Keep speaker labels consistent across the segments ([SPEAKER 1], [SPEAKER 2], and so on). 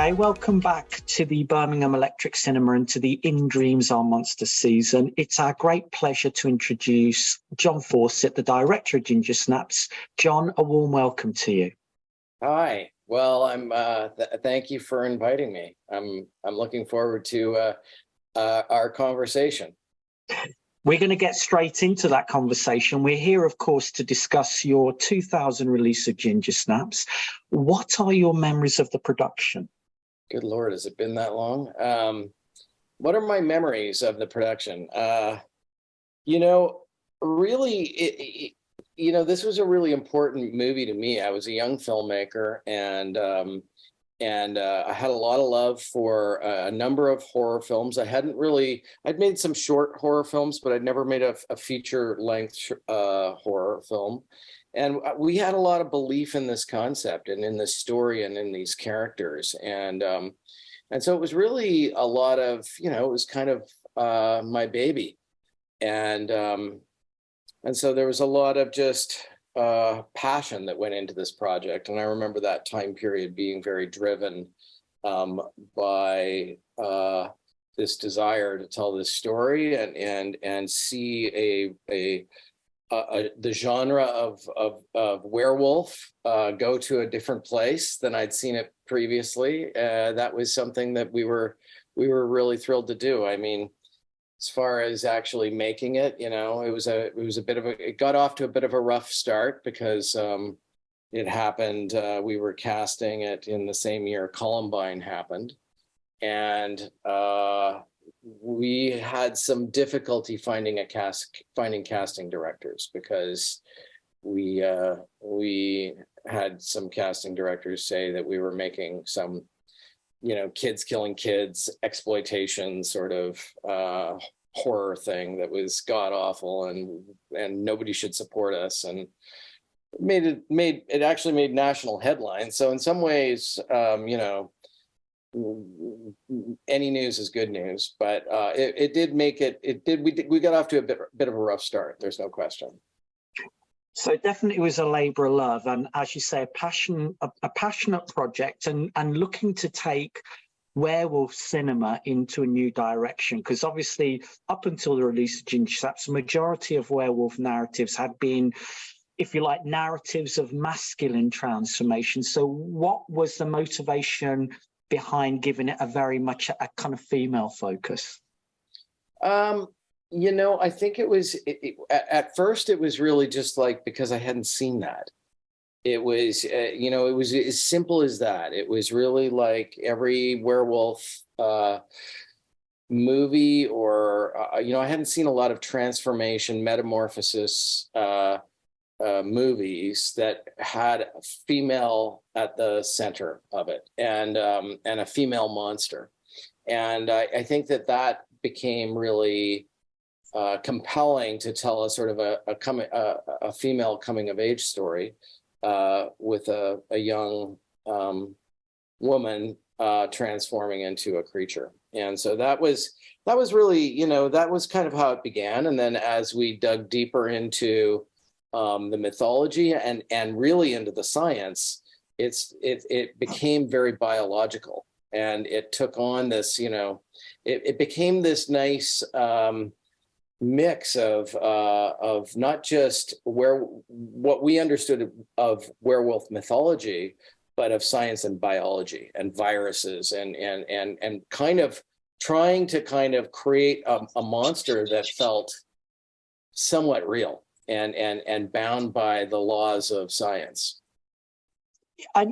[SPEAKER 1] Okay, welcome back to the Birmingham Electric Cinema and to the In Dreams Are Monsters season. It's our great pleasure to introduce John Fawcett, the director of Ginger Snaps. John, a warm welcome to you.
[SPEAKER 2] Hi. Well, thank you for inviting me. I'm looking forward to our conversation.
[SPEAKER 1] We're going to get straight into that conversation. We're here, of course, to discuss your 2000 release of Ginger Snaps. What are your memories of the production?
[SPEAKER 2] Good Lord, has it been that long? What are my memories of the production? Really, this was a really important movie to me. I was a young filmmaker, and I had a lot of love for a number of horror films. I'd made some short horror films, but I'd never made a feature-length horror film. And we had a lot of belief in this concept and in this story and in these characters. And so it was really a lot of, it was kind of my baby. And so there was a lot of just passion that went into this project. And I remember that time period being very driven by this desire to tell this story and see the genre of werewolf go to a different place than I'd seen it previously. That was something that we were really thrilled to do. I mean, as far as actually making it, it got off to a bit of a rough start because it happened. We were casting it in the same year Columbine happened, and we had some difficulty finding casting directors because we had some casting directors say that we were making some kids killing kids exploitation sort of horror thing that was god awful and nobody should support us, and it actually made national headlines. So in some ways, any news is good news, but we got off to a bit of a rough start. There's no question.
[SPEAKER 1] So it definitely was a labor of love, and as you say, a passionate project, and looking to take werewolf cinema into a new direction, because obviously up until the release of Ginger Snaps, the majority of werewolf narratives had been, if you like, narratives of masculine transformation. So what was the motivation behind giving it a very much a kind of female focus?
[SPEAKER 2] I think it was at first it was really just like because I hadn't seen that. It was it was as simple as that. It was really like every werewolf movie, or I hadn't seen a lot of transformation, metamorphosis movies that had a female at the center of it, and a female monster. And I think that became really compelling to tell a sort of a female coming of age story with a young woman transforming into a creature. And so that was really, that was kind of how it began. And then as we dug deeper into the mythology and really into the science, it became very biological, and it took on this, it became this nice mix of not just what we understood of werewolf mythology, but of science and biology and viruses and kind of trying to kind of create a monster that felt somewhat real and bound by the laws of science.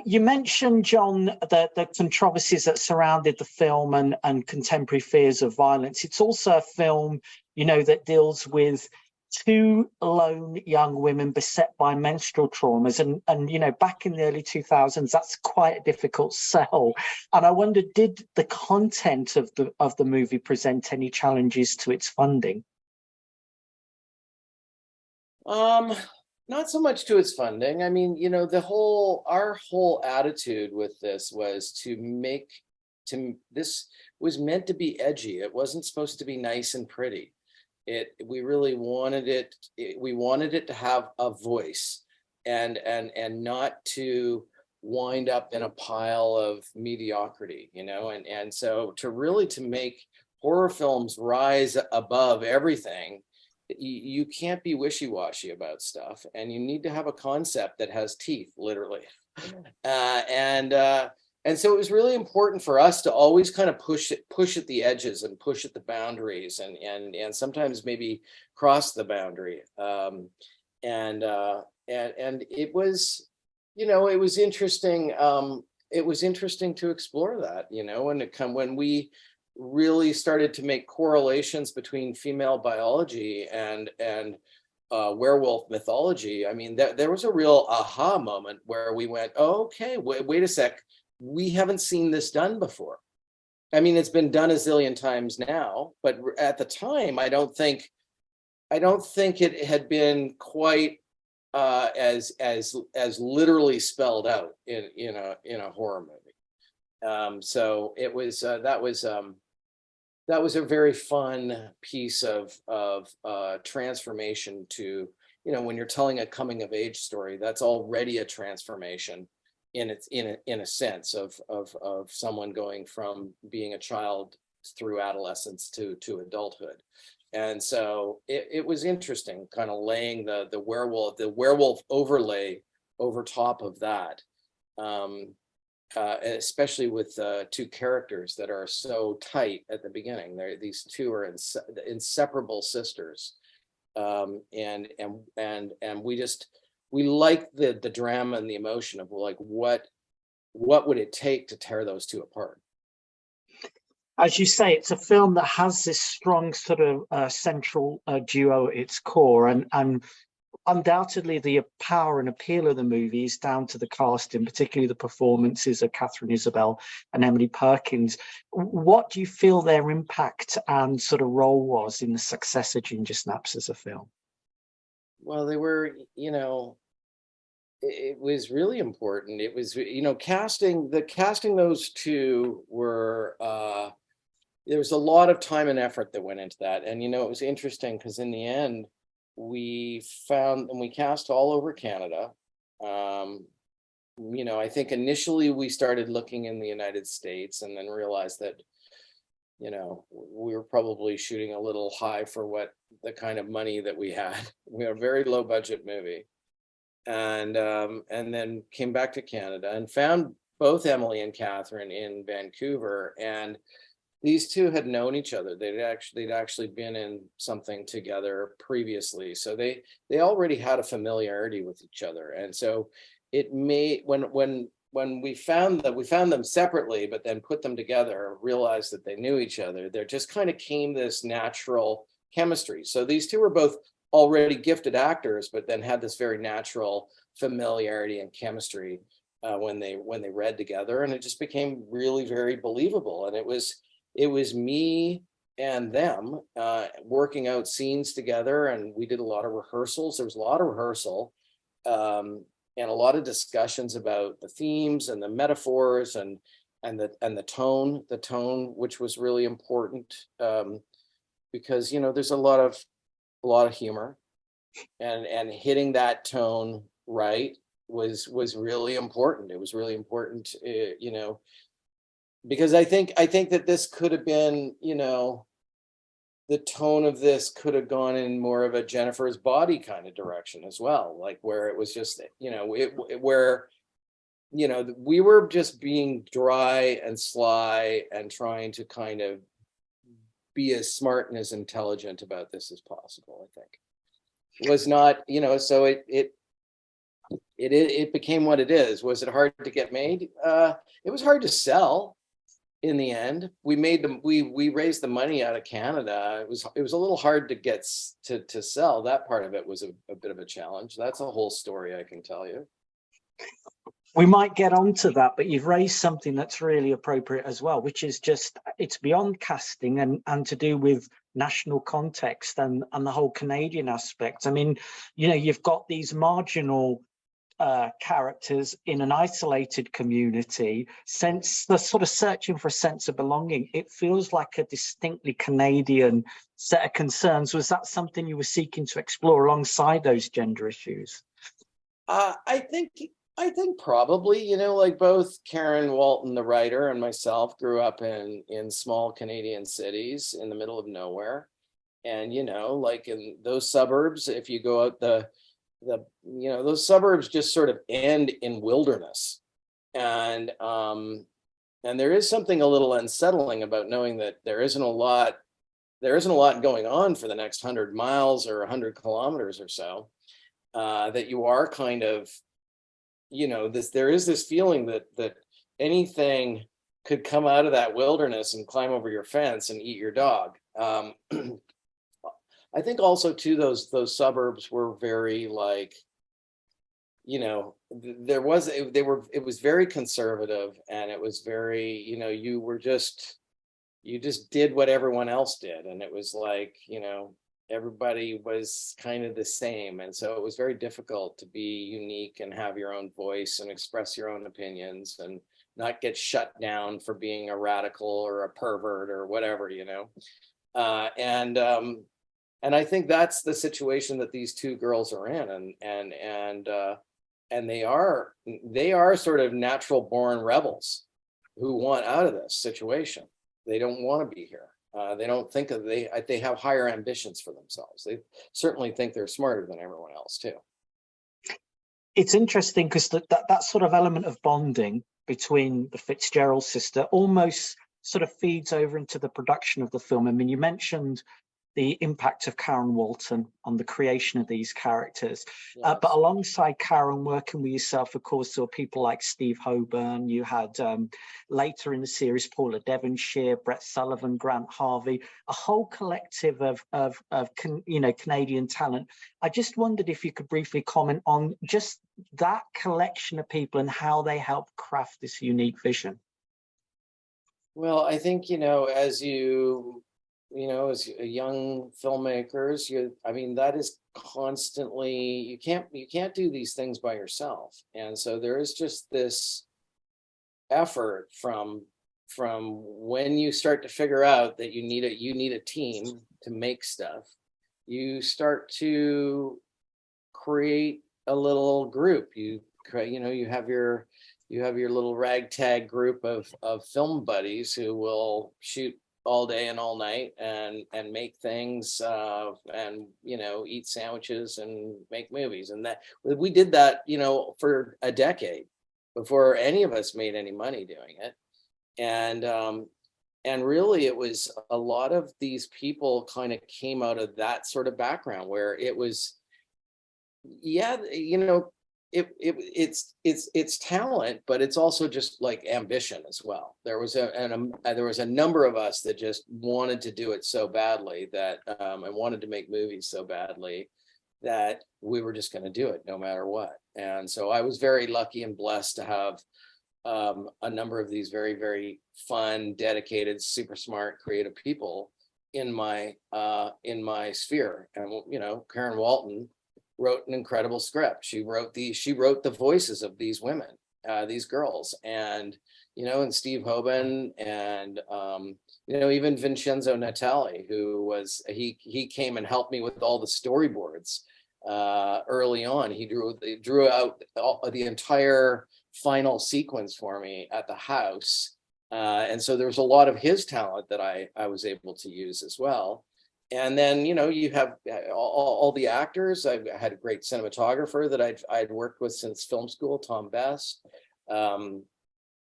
[SPEAKER 1] You mentioned, John, the controversies that surrounded the film and contemporary fears of violence. It's also a film, that deals with two lone young women beset by menstrual traumas. And back in the early 2000s, that's quite a difficult sell. And I wonder, did the content of the movie present any challenges to its funding?
[SPEAKER 2] Not so much to its funding. I mean, our whole attitude with this was this was meant to be edgy. It wasn't supposed to be nice and pretty. We really wanted it. We wanted it to have a voice, and not to wind up in a pile of mediocrity, you know, and so to make horror films rise above everything, you can't be wishy-washy about stuff, and you need to have a concept that has teeth, literally. And so it was really important for us to always kind of push at the edges and push at the boundaries, and sometimes maybe cross the boundary. And it was, you know, it was interesting. It was interesting to explore that, you know, when we really started to make correlations between female biology and werewolf mythology. I mean, there was a real aha moment where we went, oh, okay, wait a sec, we haven't seen this done before. I mean, it's been done a zillion times now, but at the time, I don't think it had been quite as literally spelled out in a horror movie. So it was that was a very fun piece of transformation to, you know, when you're telling a coming of age story, that's already a transformation in a sense of someone going from being a child through adolescence to adulthood. And so it was interesting, kind of laying the werewolf overlay over top of that, especially with two characters that are so tight at the beginning. These two are inseparable sisters, and we like the drama and the emotion of like what would it take to tear those two apart.
[SPEAKER 1] As you say, it's a film that has this strong sort of central duo at its core, and undoubtedly the power and appeal of the movie is down to the casting, particularly the performances of Catherine Isabel and Emily Perkins. What do you feel their impact and sort of role was in the success of Ginger Snaps as a film?
[SPEAKER 2] Well, they were, you know, it was really important. It was, you know, casting those two were, there was a lot of time and effort that went into that. And, you know, it was interesting because in the end, we cast all over Canada. You know, I think initially we started looking in the United States and then realized that, you know, we were probably shooting a little high for what the kind of money that we had. We had a very low budget movie. And then came back to Canada and found both Emily and Catherine in Vancouver. And these two had known each other. They'd actually been in something together previously. So they already had a familiarity with each other. And so it made, when we found them separately, but then put them together, realized that they knew each other, there just kind of came this natural chemistry. So these two were both already gifted actors, but then had this very natural familiarity and chemistry when they read together, and it just became really very believable. And it was me and them working out scenes together, and we did a lot of rehearsals. There was a lot of rehearsal and a lot of discussions about the themes and the metaphors and the tone, which was really important because, you know, there's a lot of humor, and hitting that tone right was really important. It was really important, you know, because I think that this could have been, you know, the tone of this could have gone in more of a Jennifer's Body kind of direction as well, like where it was just, you know, where, you know, we were just being dry and sly and trying to kind of be as smart and as intelligent about this as possible. I think it was not, you know, so it became what it is. Was it hard to get made? It was hard to sell. In the end, we raised the money out of Canada. It was a little hard to get to sell. That part of it was a bit of a challenge. That's a whole story I can tell you.
[SPEAKER 1] We might get onto that, but you've raised something that's really appropriate as well, which is just, it's beyond casting and to do with national context and the whole Canadian aspect. I mean, you know, you've got these marginal characters in an isolated community, sense they're sort of searching for a sense of belonging. It feels like a distinctly Canadian set of concerns. Was that something you were seeking to explore alongside those gender issues?
[SPEAKER 2] I think I think probably, like both Karen Walton, the writer, and myself grew up in small Canadian cities in the middle of nowhere. And, like in those suburbs, if you go out those suburbs just sort of end in wilderness. And there is something a little unsettling about knowing that there isn't a lot going on for the next 100 miles or 100 kilometers or so, that you are kind of, there is this feeling that anything could come out of that wilderness and climb over your fence and eat your dog. I think also too, those suburbs were very like, it was very conservative, and it was very, you just did what everyone else did. And it was like, everybody was kind of the same. And so it was very difficult to be unique and have your own voice and express your own opinions and not get shut down for being a radical or a pervert or whatever, and I think that's the situation that these two girls are in, and they are sort of natural born rebels who want out of this situation. They don't want to be here. They don't think they have higher ambitions for themselves. They certainly think they're smarter than everyone else too.
[SPEAKER 1] It's interesting because that sort of element of bonding between the Fitzgerald sister almost sort of feeds over into the production of the film. I mean, you mentioned the impact of Karen Walton on the creation of these characters.
[SPEAKER 2] Yes.
[SPEAKER 1] But alongside Karen, working with yourself, of course, there were people like Steve Hoban. You had later in the series, Paula Devonshire, Brett Sullivan, Grant Harvey, a whole collective of Canadian talent. I just wondered if you could briefly comment on just that collection of people and how they helped craft this unique vision.
[SPEAKER 2] Well, I think, as as young filmmakers, that is constantly, you can't do these things by yourself. And so there is just this effort from when you start to figure out that you need a team to make stuff, you start to create a little group. You have your little ragtag group of film buddies who will shoot all day and all night and make things and eat sandwiches and make movies. And that we did that for a decade before any of us made any money doing it. And really it was a lot of these people kind of came out of that sort of background where it was it's talent, but it's also just like ambition as well. There was a number of us that just wanted to do it so badly that and wanted to make movies so badly that we were just going to do it no matter what. And so I was very lucky and blessed to have a number of these very, very fun, dedicated, super smart, creative people in my sphere. And Karen Walton wrote an incredible script. She wrote the voices of these women, these girls, and and Steve Hoban, and even Vincenzo Natali, who was he came and helped me with all the storyboards early on. He drew out the entire final sequence for me at the house, and so there was a lot of his talent that I was able to use as well. And then, you have all the actors. I had a great cinematographer that I'd worked with since film school, Tom Best, a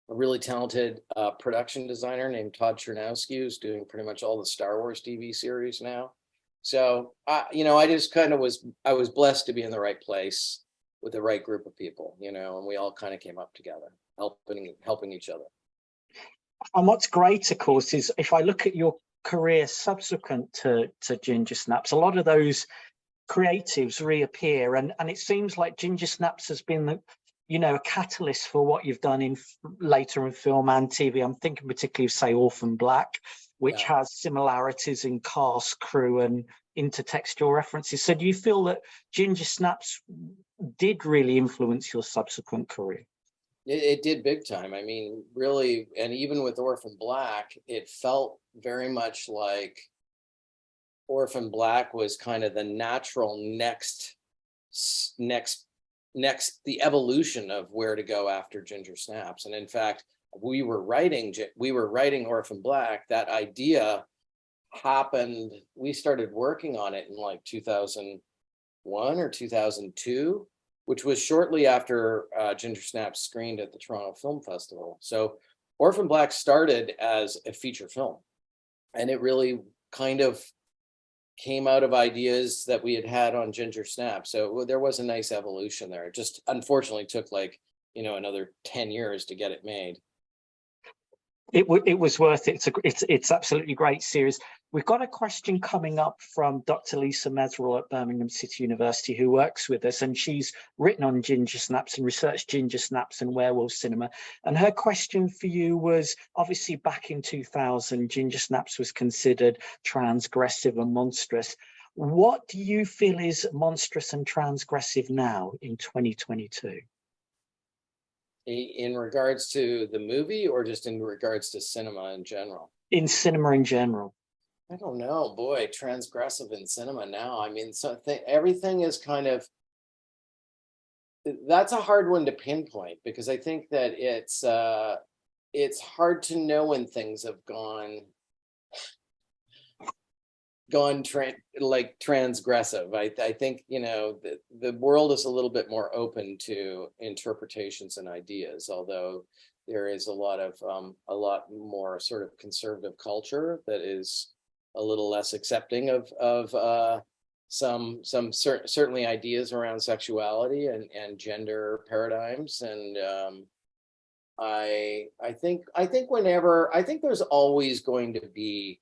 [SPEAKER 2] really talented production designer named Todd Chernowski, who's doing pretty much all the Star Wars TV series now. So, I just kind of I was blessed to be in the right place with the right group of people, and we all kind of came up together, helping each other.
[SPEAKER 1] And what's great, of course, is if I look at your career subsequent to Ginger Snaps, a lot of those creatives reappear, and it seems like Ginger Snaps has been a catalyst for what you've done later in film and TV. I'm thinking particularly of, say, Orphan Black, which has similarities in cast, crew, and intertextual references. So do you feel that Ginger Snaps did really influence your subsequent career?
[SPEAKER 2] It did big time. I mean, really, and even with Orphan Black, it felt very much like Orphan Black was kind of the natural next the evolution of where to go after Ginger Snaps. And in fact, we were writing Orphan Black. That idea happened. We started working on it in like 2001 or 2002, which was shortly after Ginger Snaps screened at the Toronto Film Festival. So Orphan Black started as a feature film, and it really kind of came out of ideas that we had on Ginger Snap. So there was a nice evolution there. It just unfortunately took like, another 10 years to get it made.
[SPEAKER 1] It was worth it. It's absolutely great series. We've got a question coming up from Dr. Lisa Mesrel at Birmingham City University, who works with us, and she's written on ginger snaps and researched ginger snaps and werewolf cinema. And her question for you was, obviously back in 2000, ginger snaps was considered transgressive and monstrous. What do you feel is monstrous and transgressive now in 2022?
[SPEAKER 2] In regards to the movie, or just in regards to cinema in general?
[SPEAKER 1] In cinema in general.
[SPEAKER 2] I don't know, boy, transgressive in cinema now. I mean, everything is kind of, that's a hard one to pinpoint, because I think that it's hard to know when things have gone transgressive. I think, the world is a little bit more open to interpretations and ideas, although there is a lot more sort of conservative culture that is a little less accepting of certainly ideas around sexuality and gender paradigms. And I think there's always going to be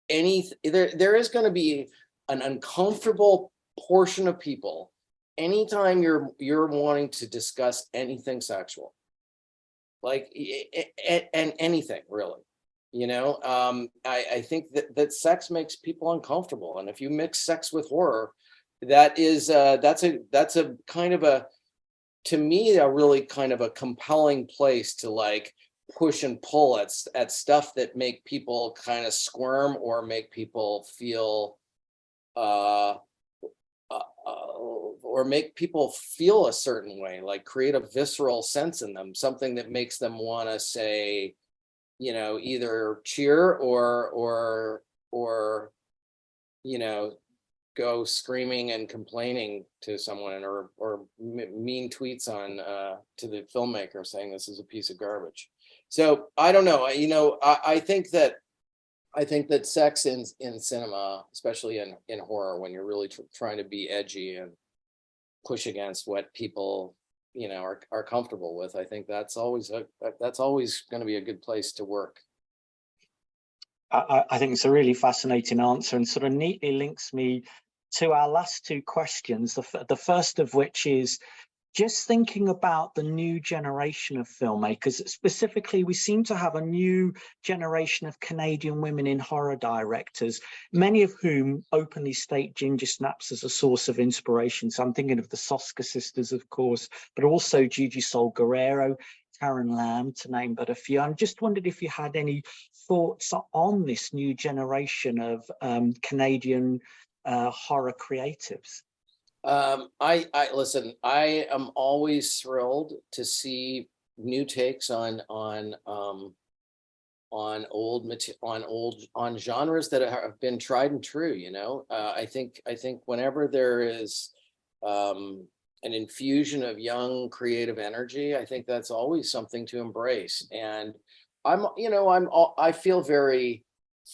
[SPEAKER 2] there is going to be an uncomfortable portion of people anytime you're wanting to discuss anything sexual, like, and anything really. I think that sex makes people uncomfortable, and if you mix sex with horror, that's a kind of to me, a really kind of a compelling place to like push and pull at stuff that make people kind of squirm or make people feel or make people feel a certain way, like create a visceral sense in them, something that makes them want to say, either cheer or go screaming and complaining to someone, or mean tweets on to the filmmaker saying this is a piece of garbage. So I don't know. I think that sex in cinema, especially in horror, when you're really trying to be edgy and push against what people are comfortable with, I think that's always going to be a good place to work.
[SPEAKER 1] I think it's a really fascinating answer, and sort of neatly links me to our last two questions. The first of which is just thinking about the new generation of filmmakers. Specifically, we seem to have a new generation of Canadian women in horror directors, many of whom openly state ginger snaps as a source of inspiration. So I'm thinking of the Soska sisters, of course, but also Gigi Sol Guerrero, Karen Lamb, to name but a few. I just wondered if you had any thoughts on this new generation of Canadian horror creatives.
[SPEAKER 2] I listen. I am always thrilled to see new takes on genres that have been tried and true. I think whenever there is an infusion of young creative energy, I think that's always something to embrace. And I feel very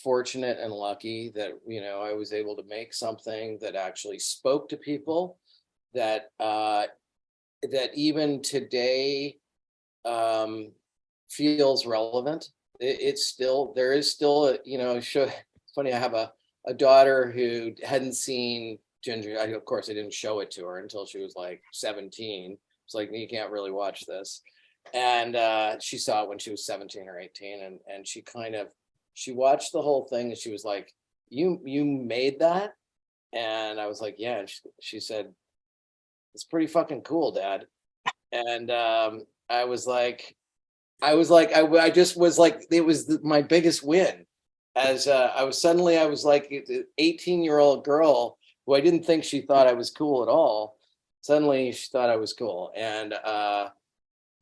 [SPEAKER 2] fortunate and lucky that I was able to make something that actually spoke to people, that even today feels relevant. There is still it's funny, I have a daughter who hadn't seen Ginger. Of course I didn't show it to her until she was like 17. It's like, you can't really watch this. And she saw it when she was 17 or 18, and she watched the whole thing, and she was like, you made that? And I was like, yeah. And she said, it's pretty fucking cool, Dad. And I just was like, it was my biggest win, as I was like an 18-year-old girl who I didn't think she thought I was cool at all. suddenly she thought I was cool, and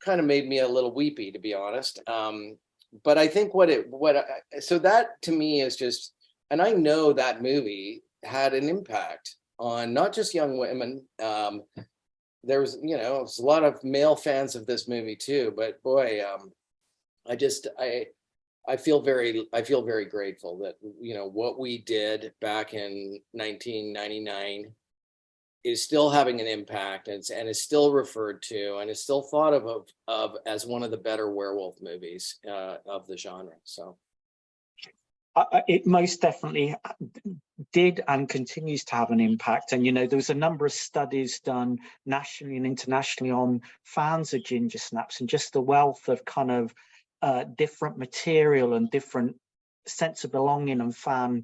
[SPEAKER 2] kind of made me a little weepy, to be honest. But I think so that to me is just, and I know that movie had an impact on not just young women. There was, a lot of male fans of this movie too, but boy, I feel very grateful that, what we did back in 1999 is still having an impact, and is still referred to, and is still thought of as one of the better werewolf movies of the genre. So
[SPEAKER 1] it most definitely did and continues to have an impact. And, there was a number of studies done nationally and internationally on fans of Ginger Snaps, and just the wealth of kind of different material and different sense of belonging and fan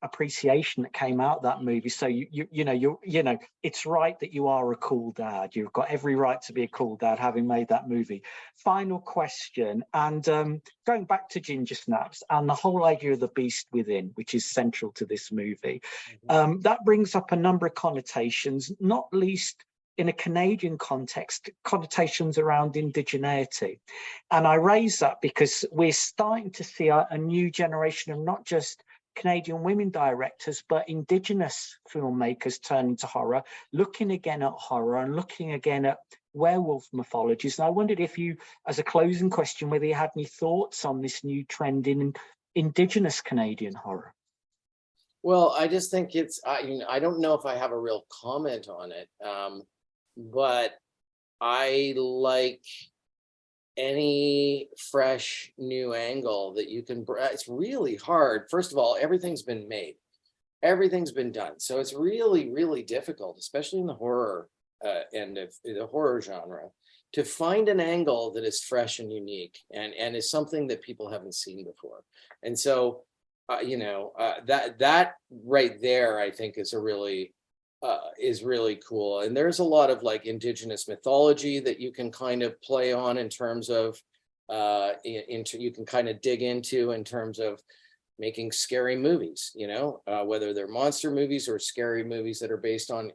[SPEAKER 1] appreciation that came out of that movie. So it's right that you are a cool dad. You've got every right to be a cool dad, having made that movie. Final question, and going back to Ginger Snaps and the whole idea of the beast within, which is central to this movie, that brings up a number of connotations, not least in a Canadian context, connotations around indigeneity. And I raise that because we're starting to see a new generation of not just Canadian women directors, but Indigenous filmmakers turning to horror, looking again at horror and looking again at werewolf mythologies. And I wondered if you, as a closing question, whether you had any thoughts on this new trend in Indigenous Canadian horror.
[SPEAKER 2] Well, I just think I don't know if I have a real comment on it, but I like any fresh new angle that you can. It's really hard. First of all, everything's been made, everything's been done, so it's really, really difficult, especially in the horror end of the horror genre, to find an angle that is fresh and unique and is something that people haven't seen before. And so that right there, I think, is really cool. And there's a lot of like Indigenous mythology that you can kind of play on in terms of you can kind of dig into in terms of making scary movies, whether they're monster movies or scary movies that are based on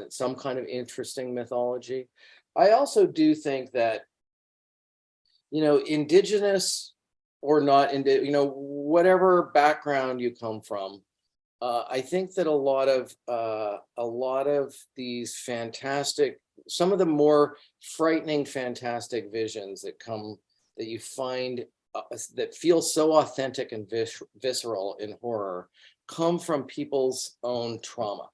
[SPEAKER 2] some kind of interesting mythology. I also do think that, Indigenous or not, whatever background you come from, I think that a lot of these fantastic, some of the more frightening, fantastic visions that you find that feel so authentic and visceral in horror come from people's own trauma,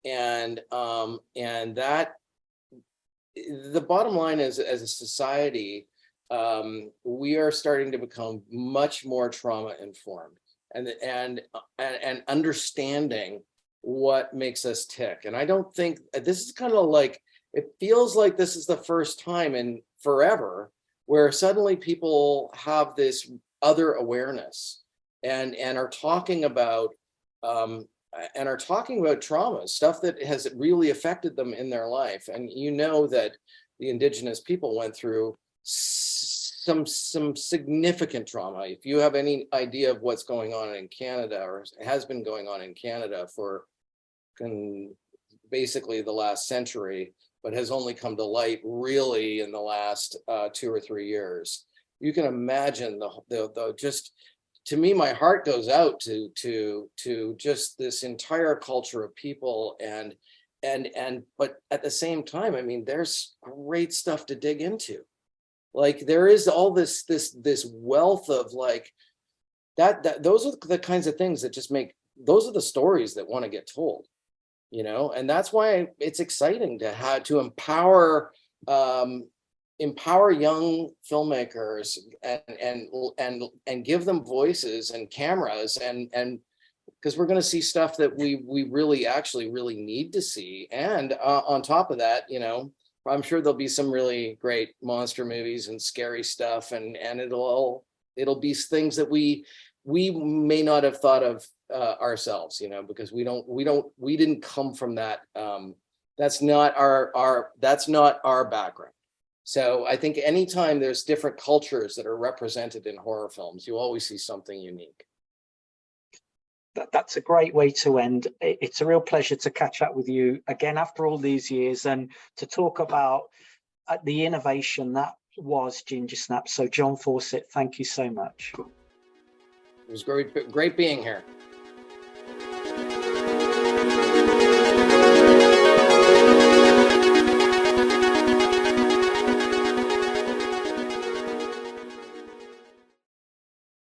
[SPEAKER 2] and that the bottom line is, as a society, we are starting to become much more trauma informed and understanding what makes us tick. And I don't think this is kind of like, it feels like this is the first time in forever where suddenly people have this other awareness and are talking about trauma, stuff that has really affected them in their life. And that the Indigenous people went through some significant trauma. If you have any idea of what's going on in Canada, or has been going on in Canada for basically the last century, but has only come to light really in the last 2 or 3 years, you can imagine the just, to me, my heart goes out to just this entire culture of people, but at the same time, I mean, there's great stuff to dig into. Like there is all this wealth of like that those are the kinds of things that just those are the stories that want to get told, and that's why it's exciting to empower young filmmakers and give them voices and cameras, and because we're going to see stuff that we really actually really need to see. And on top of that, I'm sure there'll be some really great monster movies and scary stuff, and it'll be things that we may not have thought of ourselves, because we didn't come from that. That's not our background. So I think anytime there's different cultures that are represented in horror films, you always see something unique.
[SPEAKER 1] That's a great way to end. It's a real pleasure to catch up with you again after all these years and to talk about the innovation that was Ginger Snaps. So John Fawcett, thank you so much.
[SPEAKER 2] It was great being here.